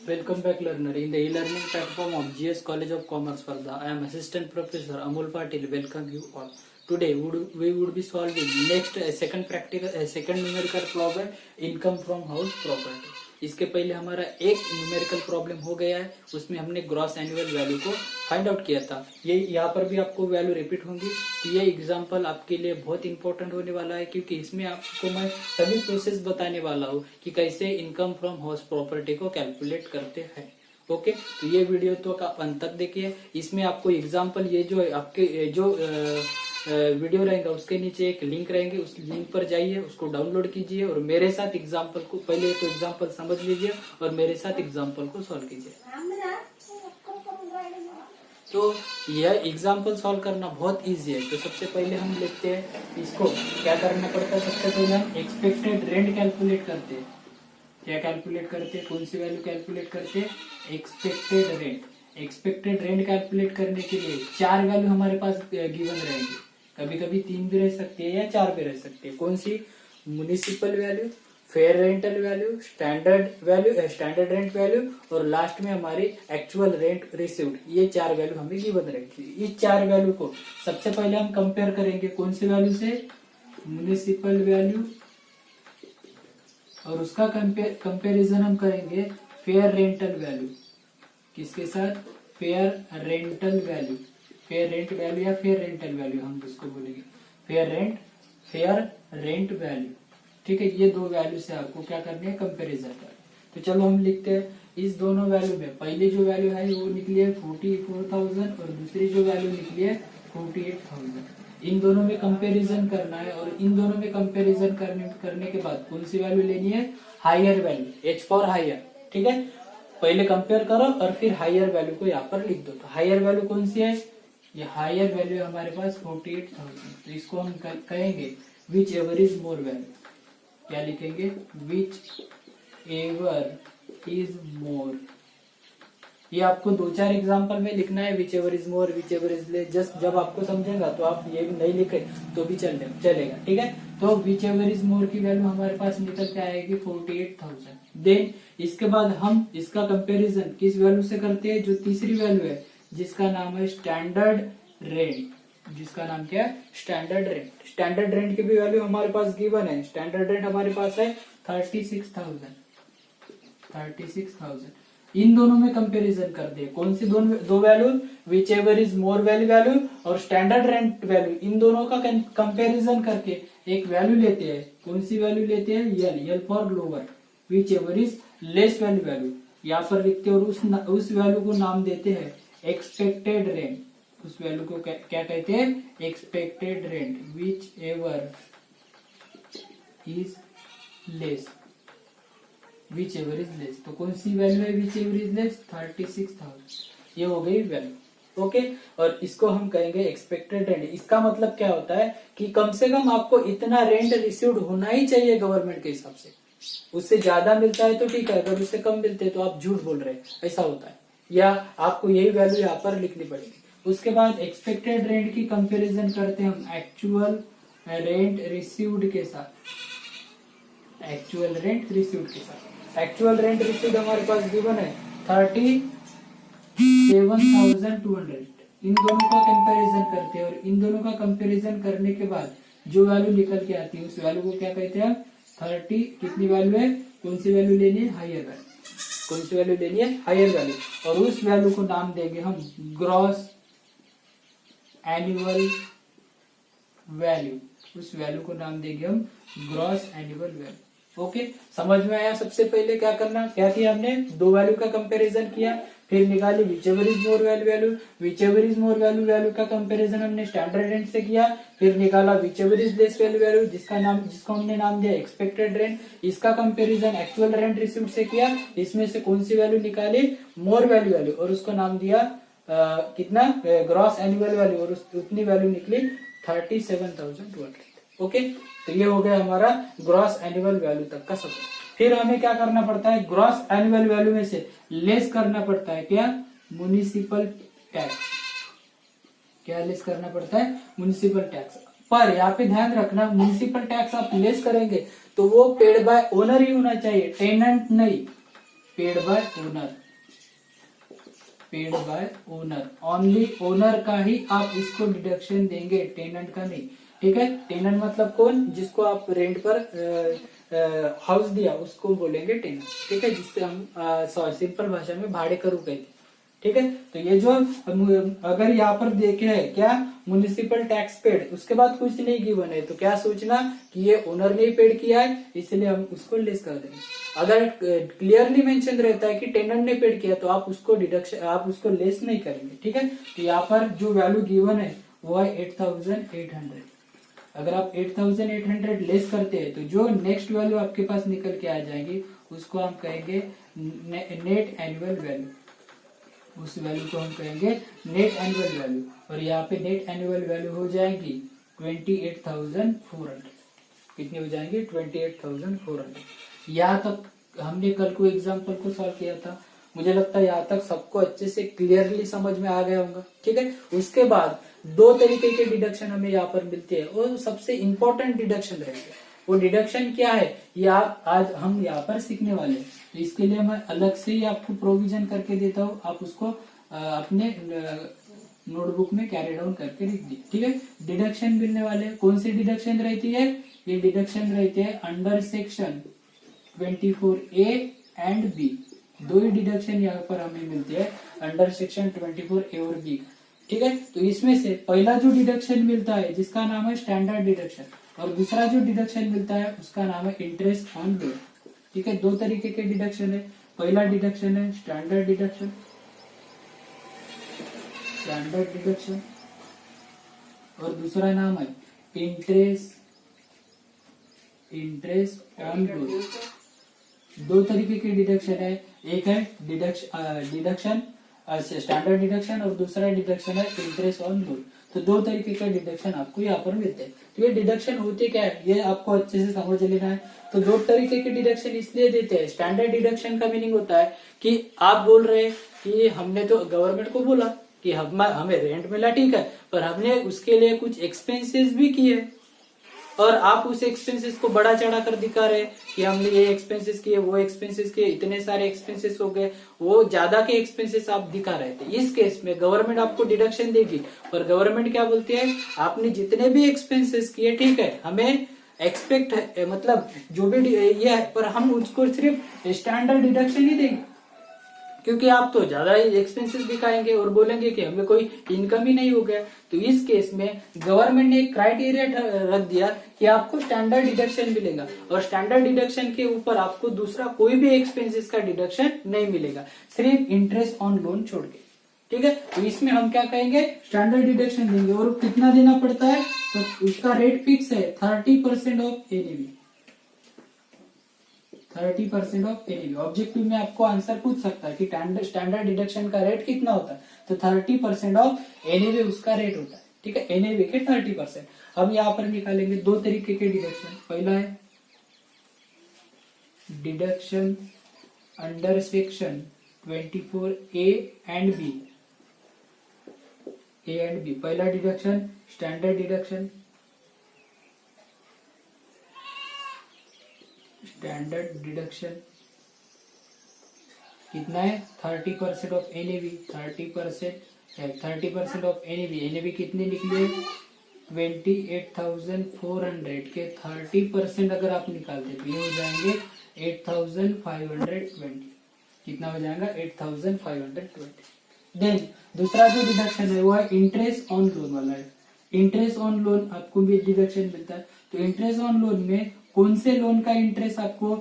Welcome back, learner. In the e-learning platform of GS College of Commerce, Varda, I am Assistant Professor Amol Patil. Welcome you all. Today we would be solving next second numerical problem, income from house property. इसके पहले हमारा एक numerical problem हो गया है, उसमें हमने gross annual value को फाइंड आउट किया था। ये यहाँ पर भी आपको वैल्यू रिपीट होंगी, तो ये एग्जांपल आपके लिए बहुत इंपॉर्टेंट होने वाला है, क्योंकि इसमें आपको मैं सभी प्रोसेस बताने वाला हूँ कि कैसे इनकम फ्रॉम हाउस प्रॉपर्टी को कैलकुलेट करते हैं। ओके, तो ये वीडियो तो आप अंत तक देखिए। इसमें आपको एग्जाम्पल ये जो आपके जो वीडियो रहेगा उसके नीचे एक लिंक रहेंगे, उस लिंक पर जाइए, उसको डाउनलोड कीजिए और मेरे साथ एग्जाम्पल को पहले तो एग्जाम्पल समझ लीजिए और मेरे साथ एग्जाम्पल को सॉल्व कीजिए। तो यह एग्जाम्पल सॉल्व करना बहुत इजी है। तो सबसे पहले हम लिखते हैं, इसको क्या करना पड़ता है। सबसे पहले हम एक्सपेक्टेड रेंट कैलकुलेट करते हैं। क्या कैलकुलेट करते हैं, कौन सी वैल्यू कैलकुलेट करते हैं? Expected rent. Expected rent calculate करने के लिए चार वैल्यू हमारे पास गिवन रहेंगे, कभी कभी तीन भी रह सकती है या चार भी रह सकती है। कौन सी? Municipal value, fair rental value, standard rent value और लास्ट में हमारी एक्चुअल रेंट रिसीव्ड। ये चार वैल्यू हमें गिवन रहेगी। इस चार वैल्यू को सबसे पहले हम कंपेयर करेंगे कौन सी वैल्यू से? म्युनिसिपल वैल्यू, और उसका कंपैरिजन हम करेंगे फेयर रेंटल वैल्यू। किसके साथ? Fair rental value. Fair rent value या फेयर रेंटल वैल्यू हम इसको बोलेंगे, फेयर रेंट वैल्यू। ठीक है, ये दो वैल्यू से आपको क्या करनी है? कंपैरिजन करना। तो चलो हम लिखते हैं इस दोनों वैल्यू में। पहली जो वैल्यू है वो निकली है 44,000 और दूसरी जो वैल्यू निकली है 48,000। इन दोनों में कंपैरिजन करना है और इन दोनों में कंपैरिजन करने के बाद कौन सी वैल्यू लेनी है? Higher value, H for higher. ठीक है, पहले कंपेयर करो और फिर हायर वैल्यू को यहाँ पर लिख दो। तो हायर वैल्यू कौन सी है? ये हायर वैल्यू हमारे पास 48,000। तो इसको हम कहेंगे which ever is more value. क्या लिखेंगे? Which ever is more. ये आपको दो चार एग्जांपल में लिखना है, which ever is more, which ever is less. Just जब आपको समझेगा तो आप ये नहीं लिखे तो भी चलेगा। ठीक है, तो विच एवर इज मोर की वैल्यू हमारे पास निकल के आएगी 48,000। देन इसके बाद हम इसका कंपैरिजन किस वैल्यू से करते हैं? जो तीसरी वैल्यू है जिसका नाम है स्टैंडर्ड रेंट। जिसका नाम क्या है? Standard rent. स्टैंडर्ड रेंट की भी वैल्यू हमारे पास गिवन है। स्टैंडर्ड रेंट हमारे पास है 36,000। इन दोनों में कंपैरिजन कर दे। कौन सी दो value? Which ever is more value और स्टैंडर्ड रेंट वैल्यू। इन दोनों का कंपैरिजन करके एक वैल्यू लेते हैं। कौन सी वैल्यू लेते हैं? L for lower. Which ever is less value यहाँ पर लिखते हैं और उस वैल्यू को नाम देते हैं एक्सपेक्टेड रेंट। उस वैल्यू को क्या कहते हैं? Expected rent. Which ever is less, which ever is less. तो कौन सी वैल्यू है विच एवर इज लेस? 36,000। ये हो गई वैल्यू। ओके, और इसको हम कहेंगे एक्सपेक्टेड रेंट। इसका मतलब क्या होता है कि कम से कम आपको इतना रेंट रिसीव्ड होना ही चाहिए गवर्नमेंट के हिसाब से। उससे ज्यादा मिलता है तो ठीक है, अगर उससे कम मिलते हैं तो आप झूठ बोल रहे हैं, ऐसा होता है। या आपको यही वैल्यू यहाँ पर लिखनी पड़ेगी। उसके बाद एक्सपेक्टेड रेंट की कंपैरिजन करते हैं हम एक्चुअल रेंट रिसीव्ड के साथ। एक्चुअल रेंट रिसीव्ड के साथ। एक्चुअल रेंट रिसीव्ड हमारे पास गिवन है 37,200। इन दोनों का कंपैरिजन करते हैं और इन दोनों का कंपैरिजन करने के बाद जो वैल्यू निकल के आती है उस वैल्यू को क्या कहते हैं? 30। कितनी वैल्यू है? कौन सी वैल्यू लेनी है? Higher value. कौन सी वैल्यू लेनी है? Higher value. और उस वैल्यू को नाम देंगे हम ग्रॉस एनुअल वैल्यू। उस वैल्यू को नाम देंगे हम ग्रॉस एनुअल वैल्यू। ओके, समझ में आया? सबसे पहले क्या किया हमने? दो वैल्यू का कंपैरिजन किया, फिर निकाली which ever is more value. Which ever is more value का कंपैरिजन हमने स्टैंडर्ड रेंट से किया, फिर निकाला which ever is less value जिसको हमने नाम दिया एक्सपेक्टेड रेंट। इसका कंपैरिजन एक्चुअल रेंट रिसीव्ड से किया। इसमें से कौन सी वैल्यू निकाली? मोर वैल्यू और उसको नाम दिया कितना? ग्रॉस एनुअल वैल्यू, और उतनी वैल्यू निकली 37,200। ओके, तो ये हो गया हमारा ग्रॉस एनुअल वैल्यू तक का सब। फिर हमें क्या करना पड़ता है? ग्रॉस एनुअल वैल्यू में से लेस करना पड़ता है क्या? Municipal tax. क्या लेस करना पड़ता है? Municipal tax. पर यहाँ पे ध्यान रखना, म्युनिसिपल टैक्स आप लेस करेंगे तो वो पेड बाय ओनर ही होना चाहिए, टेनेंट नहीं। Paid by owner, paid by owner, only owner का ही आप इसको डिडक्शन देंगे, टेनेंट का नहीं। ठीक है, टेनेंट मतलब कौन, जिसको आप रेंट पर हाउस दिया उसको बोलेंगे टेनेंट। ठीक है, जिससे हम सिंपल भाषा में भाड़े करू कहते हैं। ठीक है, तो ये जो अगर यहाँ पर देखे है क्या, म्युनिसिपल टैक्स पेड, उसके बाद कुछ नहीं गिवन है, तो क्या सोचना कि ये ओनर ने पेड किया है, इसलिए हम उसको लेस कर देंगे। अगर क्लियरली मेंशन रहता है कि टेनेंट ने पेड किया, तो आप उसको डिडक्शन, आप उसको लेस नहीं करेंगे। ठीक है, तो यहाँ पर जो वैल्यू गिवन है वो है 8800। अगर आप 8800 लेस करते हैं तो जो नेक्स्ट वैल्यू आपके पास निकल के आ जाएगी उसको हम कहेंगे नेट एनुअल वैल्यू, उस वैल्यू को हम कहेंगे नेट एनुअल वैल्यू। और यहाँ पे नेट एनुअल वैल्यू हो जाएगी 28,400। कितनी हो जाएंगे, 28,400। यहाँ तक हमने कल को एग्जाम्पल को सॉल्व किया था, मुझे लगता है यहाँ तक सबको अच्छे से क्लियरली समझ में आ गया होगा। ठीक है, उसके बाद दो तरीके के डिडक्शन हमें यहाँ पर मिलते हैं और सबसे इंपॉर्टेंट डिडक्शन रहेगा। वो डिडक्शन क्या है ये आज हम यहाँ पर सीखने वाले हैं। तो इसके लिए मैं अलग से ही आपको प्रोविजन करके देता हूँ, आप उसको अपने नोटबुक में कैरी डाउन करके लिख दी। ठीक है, डिडक्शन मिलने वाले, कौन सी डिडक्शन रहती है, ये डिडक्शन रहते हैं under section 24A and B। दो ही डिडक्शन यहाँ पर हमें मिलती है अंडर सेक्शन 24A और B। ठीक है, तो इसमें से पहला जो डिडक्शन मिलता है जिसका नाम है स्टैंडर्ड डिडक्शन, और दूसरा जो डिडक्शन मिलता है उसका नाम है इंटरेस्ट ऑन लोन। ठीक है, दो तरीके के डिडक्शन है। पहला डिडक्शन है स्टैंडर्ड डिडक्शन, स्टैंडर्ड डिडक्शन, और दूसरा नाम है इंटरेस्ट ऑन लोन। दो तरीके के डिडक्शन है, एक है डिडक्शन स्टैंडर्ड डिडक्शन और दूसरा डिडक्शन है इंटरेस्ट ऑन लोन। तो दो तरीके का डिडक्शन आपको यहाँ पर मिलते हैं। तो ये डिडक्शन होते क्या है ये आपको अच्छे से समझ लेना है। तो दो तरीके के डिडक्शन इसलिए देते हैं। स्टैंडर्ड डिडक्शन का मीनिंग होता है कि आप बोल रहे हैं कि हमने तो गवर्नमेंट को बोला कि हमें रेंट मिला, ठीक है, पर हमने उसके लिए कुछ एक्सपेंसेस भी किए और आप उस एक्सपेंसेस को बड़ा चढ़ा कर दिखा रहे कि हमने ये एक्सपेंसेस किए, वो एक्सपेंसेस किए, इतने सारे एक्सपेंसेस हो गए, वो ज्यादा के एक्सपेंसेस आप दिखा रहे थे। इस केस में गवर्नमेंट आपको डिडक्शन देगी, पर गवर्नमेंट क्या बोलती है, आपने जितने भी एक्सपेंसेस किए, ठीक है, हमें एक्सपेक्ट है, मतलब जो भी ये है, पर हम उसको सिर्फ स्टैंडर्ड डिडक्शन ही देंगे, क्योंकि आप तो ज्यादा एक्सपेंसेस दिखाएंगे और बोलेंगे कि हमें कोई इनकम ही नहीं हो गया। तो इस केस में गवर्नमेंट ने एक क्राइटेरिया रख दिया कि आपको स्टैंडर्ड डिडक्शन मिलेगा, और स्टैंडर्ड डिडक्शन के ऊपर आपको दूसरा कोई भी एक्सपेंसेस का डिडक्शन नहीं मिलेगा, सिर्फ इंटरेस्ट ऑन लोन छोड़ के। ठीक है, तो इसमें हम क्या कहेंगे, स्टैंडर्ड डिडक्शन देंगे। और कितना देना पड़ता है, तो उसका रेट फिक्स है 30% of NEV, 30% of NEV. Objective में आपको आंसर पूछ सकता है कि स्टैंडर्ड डिडक्शन का रेट कितना होता है, तो 30% ऑफ एनईवी उसका रेट होता है। ठीक है, एनईवी के 30%। हम यहाँ पर निकालेंगे दो तरीके के डिडक्शन। पहला है deduction under section 24A and B, A and B। पहला deduction standard deduction, standard deduction कितना है, 30% of NEV, 30% of NEV. NEV कितनी निकली है, 28,400 के 30% अगर आप निकालते तो ये हो जाएंगे 8,520। कितना हो जाएगा, 8,520। देन दूसरा जो डिडक्शन है वो है इंटरेस्ट ऑन लोन वाला है। इंटरेस्ट ऑन लोन आपको भी डिडक्शन मिलता है। तो इंटरेस्ट ऑन लोन में कौन से लोन का इंटरेस्ट आपको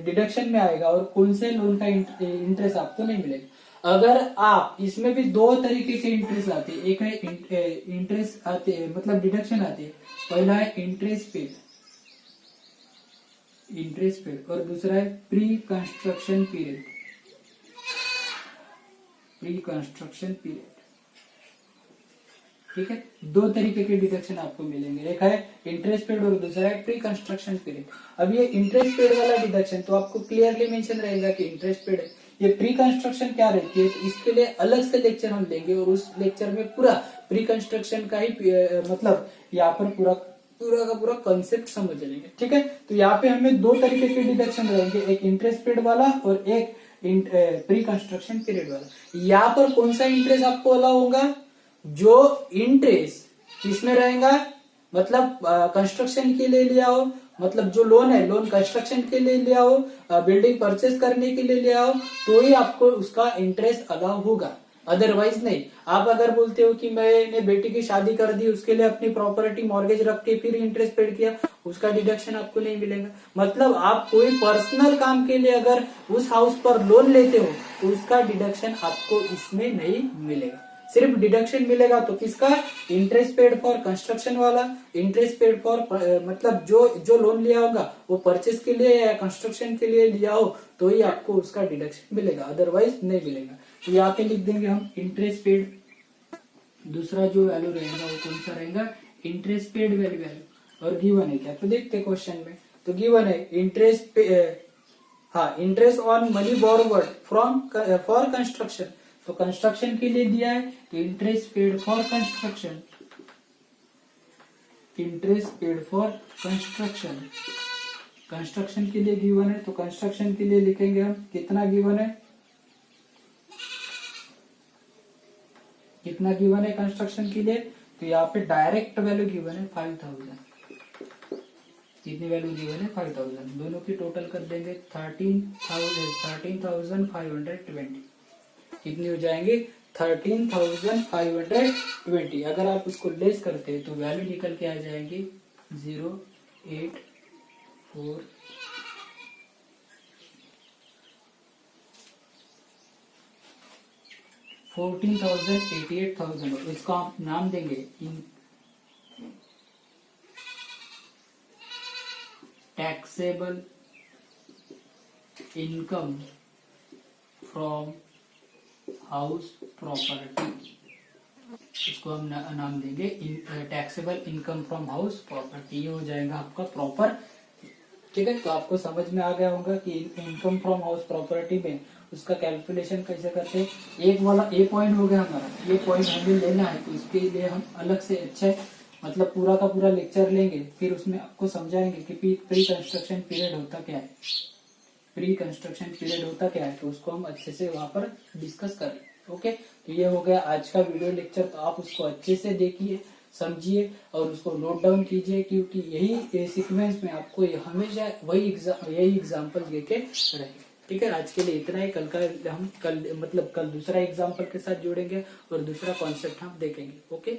डिडक्शन में आएगा और कौन से लोन का इंटरेस्ट आपको नहीं मिलेगा। अगर आप इसमें भी दो तरीके के इंटरेस्ट आते हैं, एक है इंटरेस्ट आते हैं, मतलब डिडक्शन आते हैं। पहला है इंटरेस्ट पेड, और दूसरा है प्री कंस्ट्रक्शन पीरियड, ठीक है, दो तरीके के डिडक्शन आपको मिलेंगे, एक है इंटरेस्ट पेड और दूसरा है प्री कंस्ट्रक्शन पीरियड। अब ये इंटरेस्ट पेड वाला डिडक्शन तो आपको क्लियरली मेंशन रहेगा कि इंटरेस्ट पेड है। ये प्री कंस्ट्रक्शन क्या रहती है, तो इसके लिए अलग से लेक्चर हम लेंगे और उस लेक्चर में पूरा प्री कंस्ट्रक्शन का ही मतलब यहाँ पर पूरा पूरा का पूरा कॉन्सेप्ट समझ लेंगे। ठीक है, तो यहाँ पे हमें दो तरीके के डिडक्शन रहेंगे, एक इंटरेस्ट पेड वाला और एक प्री कंस्ट्रक्शन पीरियड वाला। यहाँ पर कौन सा इंटरेस्ट आपको अलाउ होगा? जो इंटरेस्ट किसमें रहेगा, मतलब कंस्ट्रक्शन के लिए लिया हो, मतलब जो लोन है, लोन कंस्ट्रक्शन के लिए लिया हो, बिल्डिंग परचेस करने के लिए लिया हो, तो ही आपको उसका इंटरेस्ट अलाउ होगा, अदरवाइज नहीं। आप अगर बोलते हो कि मैंने बेटी की शादी कर दी, उसके लिए अपनी प्रॉपर्टी मॉर्गेज रख के फिर इंटरेस्ट पेड किया, उसका डिडक्शन आपको नहीं मिलेगा। मतलब आप कोई पर्सनल काम के लिए अगर उस हाउस पर लोन लेते हो तो उसका डिडक्शन आपको इसमें नहीं मिलेगा। सिर्फ डिडक्शन मिलेगा तो किसका? इंटरेस्ट पेड फॉर कंस्ट्रक्शन वाला, इंटरेस्ट पेड फॉर मतलब जो लोन लिया होगा वो परचेस के लिए या कंस्ट्रक्शन के लिए लिया हो तो ही आपको उसका डिडक्शन मिलेगा, अदरवाइज नहीं मिलेगा। तो यहाँ पे लिख देंगे हम इंटरेस्ट पेड। दूसरा जो वैल्यू रहेगा वो कौन सा रहेगा? Interest paid value. और गिवन है क्या, तो देखते क्वेश्चन में। तो गिवन है interest interest on money borrowed from for construction. तो कंस्ट्रक्शन के लिए दिया है तो interest paid for construction, interest paid for construction. Construction के लिए गिवन है तो कंस्ट्रक्शन के लिए लिखेंगे हम कितना गिवन है, कितना गिवन है कंस्ट्रक्शन के लिए। तो यहाँ पे डायरेक्ट वैल्यू गिवन है 5000। कितनी वैल्यू गिवन है? 5000। दोनों की टोटल कर देंगे 13,520। कितनी हो जाएंगे? 13,520। अगर आप उसको लेस करते हैं तो वैल्यू निकल के आ जाएंगी 084 14,000 88,000। इसका आप नाम देंगे taxable income from house property. इसको हम नाम देंगे taxable income from house property. ये हो जाएगा आपका प्रॉपर। ठीक है, तो आपको समझ में आ गया होगा कि इनकम फ्रॉम हाउस प्रॉपर्टी में उसका कैलकुलेशन कैसे करते हैं। एक वाला ए पॉइंट हो गया हमारा, ये पॉइंट हमें लेना है तो इसके लिए हम अलग से अच्छा मतलब पूरा का पूरा लेक्चर लेंगे, फिर उसमें आपको समझाएंगे कि प्री कंस्ट्रक्शन पीरियड होता क्या है, प्री कंस्ट्रक्शन पीरियड होता क्या है, तो उसको हम अच्छे से वहां पर डिस्कस करें। ओके, तो ये हो गया आज का वीडियो लेक्चर। तो आप उसको अच्छे से देखिए, समझिए और उसको नोट डाउन कीजिए, क्योंकि यही सीक्वेंस में आपको हमेशा यही एग्जाम्पल देके रहेंगे। ठीक है, आज के लिए इतना ही। हम कल दूसरा एग्जाम्पल के साथ जुड़ेंगे और दूसरा कॉन्सेप्ट हम देखेंगे। ओके।